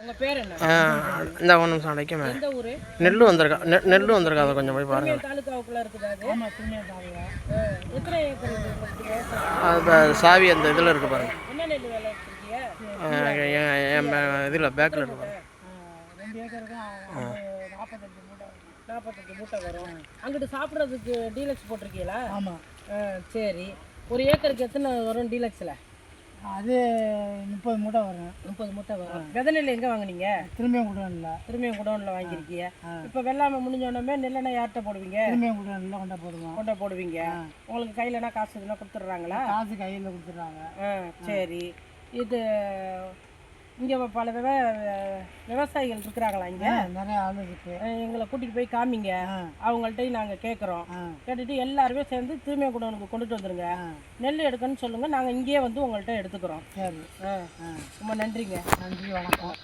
உங்கள் பேர் என்ன? இந்த ஒன்று நிமிஷம் அடைக்குமே. எந்த ஊர்? நெல் வந்திருக்கா, நெல் வந்திருக்கா, அதை கொஞ்சம் போய் பாருங்கள். தாலுக்காவுக்குள்ளே இருக்குது அது. ஆமாம், திரும்பிய தாலுக்கா. எத்தனை ஏக்கர் இருக்குது? அது சாவி அந்த இதில் இருக்குது பாருங்கள். என்ன நெல் வேலை வச்சுருக்கீங்க? என் இதில் பேக்கில் இருக்குது பாருங்கள். 2 ஏக்கருக்கு 45 மூட்டை வரும். அங்கிட்டு சாப்பிட்றதுக்கு டீலக்ஸ் போட்டிருக்கீங்களா? ஆமாம். சரி, ஒரு ஏக்கருக்கு எத்தனை வரும் டீலக்ஸில்? அது 30 மூட்டை வரும். 30 மூட்டை வரும். விதை நெல் எங்கே வாங்கினீங்க? திரும்பியும் குடோனில் வாங்கியிருக்கீங்க. இப்போ வெள்ளாமை முடிஞ்சோடனே நெல்லெண்ணா யார்கிட்ட போடுவீங்க? திரும்பியும் குடோனில் கொண்டா போடுவீங்க. உங்களுக்கு கையிலனா காசு இதெல்லாம் கொடுத்துட்றாங்களா? காசு கையில் கொடுத்துட்றாங்க. சரி, இது இங்கே பல விவசாயிகள் இருக்கிறாங்களா? இங்கே நிறைய ஆள் இருக்கு. எங்களை கூட்டிகிட்டு போய் காமிங்க, அவங்கள்ட்டையும் நாங்கள் கேட்குறோம். கேட்டுட்டு எல்லாருமே சேர்ந்து தூய்மை குடோனுக்கு கொண்டுட்டு வந்துடுங்க. நெல் எடுக்கணும்னு சொல்லுங்கள், நாங்கள் இங்கேயே வந்து உங்கள்கிட்ட எடுத்துக்கிறோம். சரி, ரொம்ப நன்றிங்க. நன்றி, வணக்கம்.